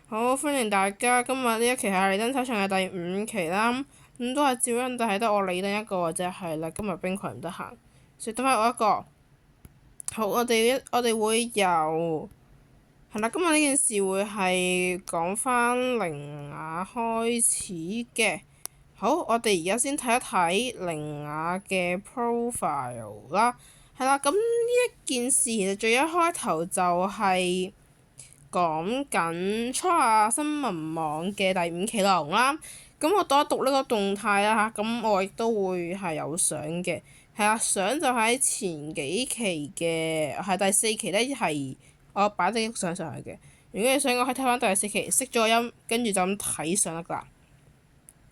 好，歡迎大家，今日呢一期係李登體場嘅第5期啦。咁都係照樣，就係得我李登一個嘅啫，係啦。今日冰葵唔得閒，所以得翻我一個。好，我哋會由係啦。今日呢件事會係講翻鈴雅開始嘅。好，我哋而家先睇一睇鈴雅嘅 profile 啦。係啦，咁呢一件事其實最一開頭就係講緊初夏新聞網嘅第5期內容啦。咁我讀一讀呢個動態啦嚇，咁我亦都會係有相嘅。係啊，相就喺前幾期嘅係第4期呢，係我擺啲相上去嘅。如果你想，我可以睇翻第4期，熄咗個音，跟住就咁睇相得㗎啦。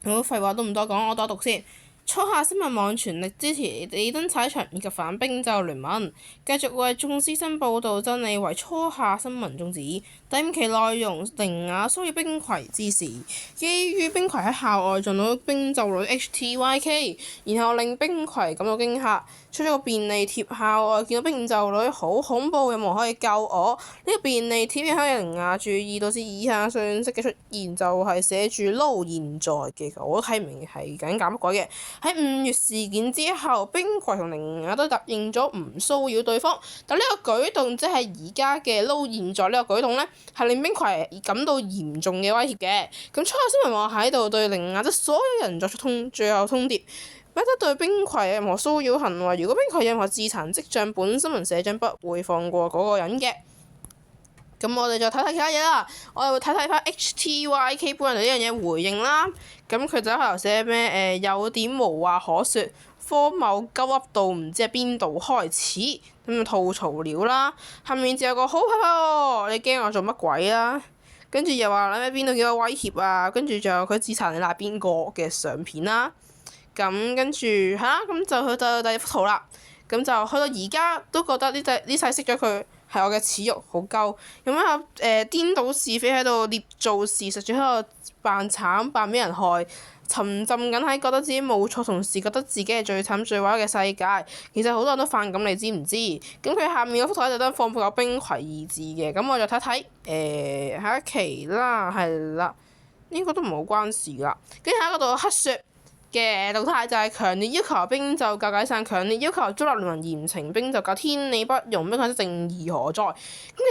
好，廢話都唔多講，我讀一讀先。初夏新聞網全力支持李登踩場以及反冰咒聯盟，繼續為眾師新報導真理為初夏新聞宗旨。第5期內容：鈴雅騷擾冰葵之事，基於冰葵喺校外撞到冰咒女 HTYK， 然後令冰葵感到驚嚇，出咗個便利貼，校外見到冰咒女好恐怖，有冇人可以救我？呢個便利貼引起鈴雅注意，導致以下信息嘅出現，就係寫住撈現在嘅，我都睇唔明係緊搞乜鬼嘅。喺5月事件之後，冰葵同鈴雅都答應咗唔騷擾對方，但呢個舉動即係而家嘅撈現在呢個舉動呢，係令冰葵感到嚴重嘅威脅嘅。咁初夏新聞網喺度對鈴雅即所有人作出最後通牒，不得對冰葵任何騷擾行為。如果冰葵任何自殘跡象，本新聞社將不會放過嗰個人嘅。咁我哋再睇睇其他嘢啦，我哋會睇睇翻 HTYK 本人對呢樣嘢回應啦。咁佢就喺度寫咩有點無話可説，荒謬鳩噏到唔知係邊度開始，咁就吐槽料啦。下面就有個好拍拍喎，你驚我做乜鬼啦？跟住又話咧邊度幾個威脅啊？跟住仲有佢自殘你賴邊個嘅相片啦。咁跟住咁就去到第二幅圖啦。咁就去到而家都覺得呢世識咗佢係我嘅恥辱，好鳩咁樣顛倒是非喺度捏造事實，仲喺度扮慘扮俾人害，沉浸緊喺覺得自己冇錯，同時覺得自己係最慘最壞嘅世界。其實好多人都反感，你知唔知？咁佢下面嗰幅圖就得放有冰葵二字嘅。咁我就睇睇下一期啦，係啦，呢個都唔係好關事㗎。跟住喺嗰度黑雪嘅動態就係強烈要求冰咒教解散，強烈要求中立聯盟嚴懲冰咒教，天理不容，冰葵正義何在？咁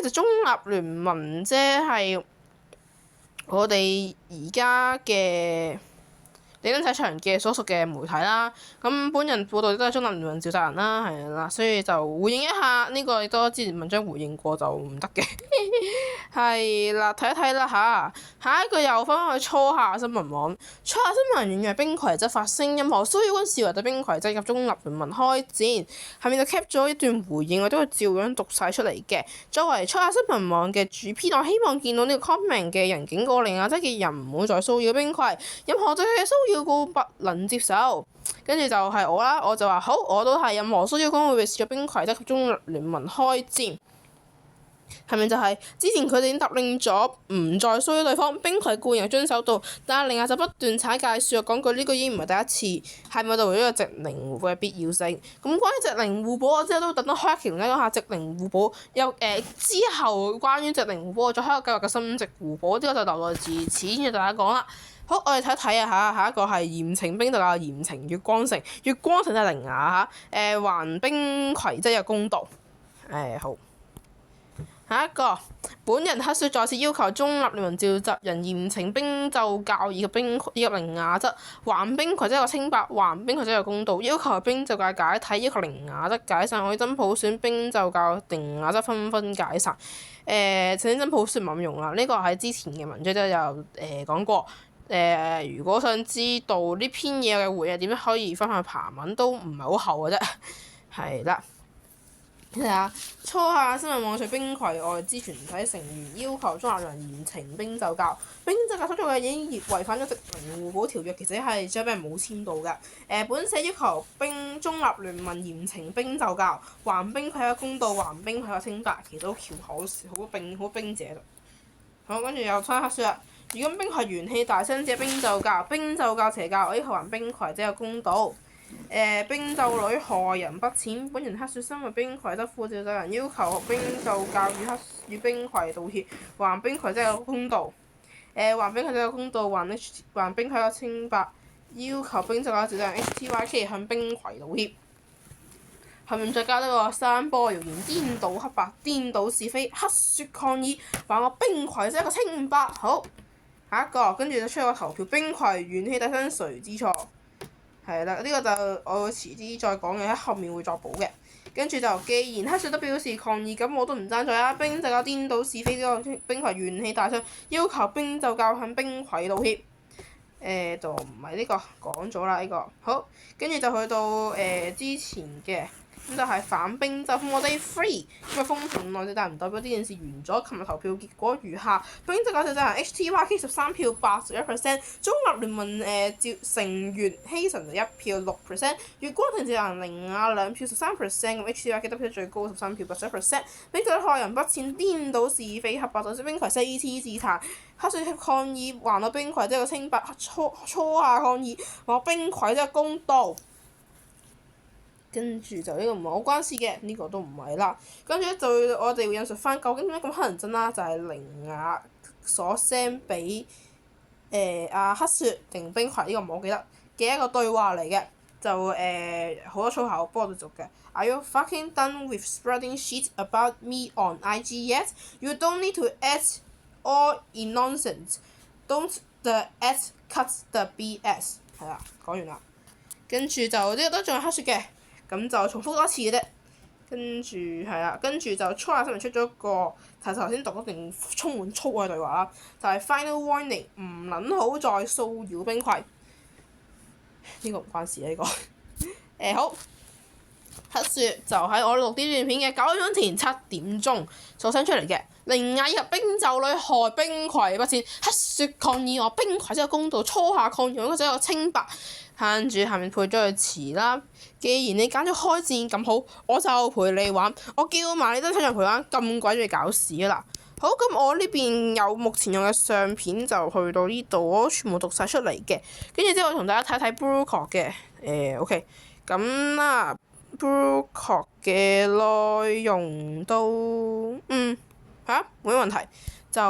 其實中立聯盟即係我哋而家嘅李登體場嘅所屬嘅媒體啦。咁本人報道都係中立聯盟召集人啦，係啦，所以就回應一下呢個，亦都之前文章回應過就唔得嘅。係啦，睇一睇啦嚇。下一個又翻去初夏新聞網，初夏新聞引述冰葵則發聲，任何騷擾均視為對冰葵則及中立聯盟開戰。下面就 cap 咗一段回應，我都會照樣讀晒出嚟嘅。作為初夏新聞網嘅主編，我希望見到呢個 comment 嘅人警告鈴雅則嘅人唔好再騷擾冰葵，任何對佢嘅騷擾告不能接受。跟住就係我啦，我就話好，我都係任何騷擾均會被視作冰葵則及中立聯盟開戰。係咪就係之前佢哋已經答應咗唔再騷擾對方，冰葵固然有遵守到，但係鈴雅就不斷踩界説講句呢句已經唔係第一次，係咪就為咗個直靈互補嘅必要性？咁關於直靈互補，我之後都特登開一期講下直靈互補，又之後關於直靈互補，我再開個計劃嘅深直互補，呢個就留待自此先同大家講啦。好，我哋睇一睇啊嚇，下一個係嚴懲冰咒教嚴懲月光城，月光城就係鈴雅嚇，還冰葵即係有公道。好。下一個，本人黑雪再次要求中立聯盟召集人嚴懲冰咒教以及鈴雅則還冰葵則有清白，還冰葵則有公道，要求冰咒教解體，要求鈴雅則解散，我真普選冰咒教鈴雅則紛紛解散。請真普選唔咁用啦，呢個喺之前嘅文章都有講過。如果想知道呢篇嘢嘅回應點樣，可以翻去爬文，都唔係好厚嘅啫。係啦。睇下初夏新聞網除冰葵外之全體成員要求中立聯盟嚴懲冰咒教。冰咒教所做嘅已經違反咗直靈互補條約，其實係將俾人冇簽到㗎。本社要求中立聯盟嚴懲冰咒教，還冰葵嘅公道，還冰葵嘅清白，其實都翹口好冰姐度。好，跟住又翻黑書啦。如果冰葵元氣大傷者冰咒教，冰咒教邪教，我要求還冰葵即有公道。冰咒女害人不淺，本人黑雪身為冰葵則副召集人要求冰咒教與冰葵道歉，還冰葵即有公道。還冰葵一個公道，還冰葵一個清白，要求冰酒嘅自製人 HTYK 向冰葵道歉。後面再加多個山坡謠言，顛倒黑白，顛倒是非，黑雪抗議，還我冰葵即係一個清白。好，下一個跟住就出個投票，冰葵元氣大傷誰知錯？係啦，呢個就我會遲啲再講嘅，喺後面會作補嘅。跟住就既然黑雪都表示抗議，咁我都唔爭在啦。冰就教顛倒是非呢個冰葵元氣大傷，要求冰就教向冰葵道歉。就唔係呢個講咗啦，呢個好，跟住就去到之前嘅。咁就係反冰就 Day 3，因為封評內但唔代表呢件事完咗。琴日投票結果如下：冰就教就係 HTYK 13票81%，中立聯盟成員希神就1票6%，月光庭自由人零2票13%，咁 HTYK 得票最高13票81%。冰就害人不淺，顛倒是非黑白，就算冰葵4次自彈，黑雪抗議還我冰葵即係個清白，初夏抗議還我冰葵即係公道。跟住就呢個唔係好關事嘅，呢個都唔係啦。跟住就我哋會引述翻，究竟點解咁乞人憎啦？就係鈴雅所 send 俾阿黑雪定冰葵呢個唔係好記得嘅一個對話嚟嘅，就好多粗口，不過都讀嘅。Are you fucking done with spreading shit about me on IG yet? You don't need to add all in nonsense. Don't the add cut the BS。係啦，講完啦。跟住就呢個都仲係黑雪嘅。咁就重複多次嘅啫，跟住係啦，跟住就初夏新聞出咗個，頭先讀嗰段充滿粗嘅對話啦，就係 Final Warning 唔撚好再騷擾冰葵，呢個唔關事啊呢個。好，黑雪就喺我錄呢段片嘅9點前7點鐘所生出嚟嘅，鈴雅入冰咒裏害冰葵不淺，黑雪抗議我冰葵真係公道，初夏抗議我真係清白。跟住下面配咗句詞啦，既然你揀咗開戰咁好，我就陪你玩，我叫埋你都睇場陪玩，咁鬼中意搞事啊啦！好，咁我呢邊有目前用嘅相片就去到呢度，我全部讀晒出嚟嘅。跟住之後我同大家睇睇 Brewcock 嘅，OK，咁啦 Brewcock 嘅內容都冇咩問題，就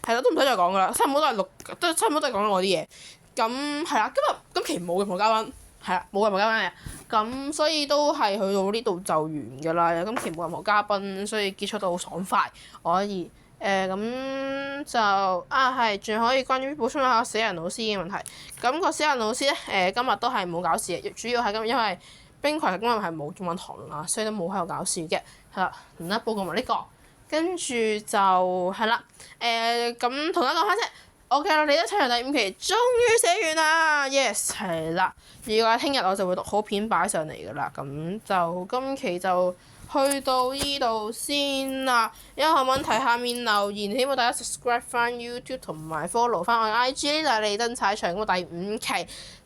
係啦，都唔使再講噶啦，差唔多都係講緊我啲嘢。咁係啦，今期冇任何嘉賓，係啦，冇任何嘉賓嘅，咁所以都係去到呢度就完㗎啦。今期冇任何嘉賓，所以結束得好爽快，我可以咁就係，仲可以關於補充一下死人老師嘅問題。咁個死人老師咧今日都係冇搞事嘅，主要係因為冰葵今日係冇中文堂啦，所以都冇喺度搞事嘅。係啦，唔得報告埋呢個，跟住就係啦，咁同大家講翻啫。OK 啦，你都睇完第5期，終於寫完啦 ！Yes， 係啦。如果聽日我就會讀好片擺上嚟㗎啦，咁就今期就去到呢度先啦。有何問題下面留言，希望大家 subscribe 翻 YouTube 同埋 follow 翻我 IG。呢就係利登踩場嗰個第5期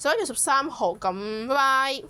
，11月13號，咁拜拜。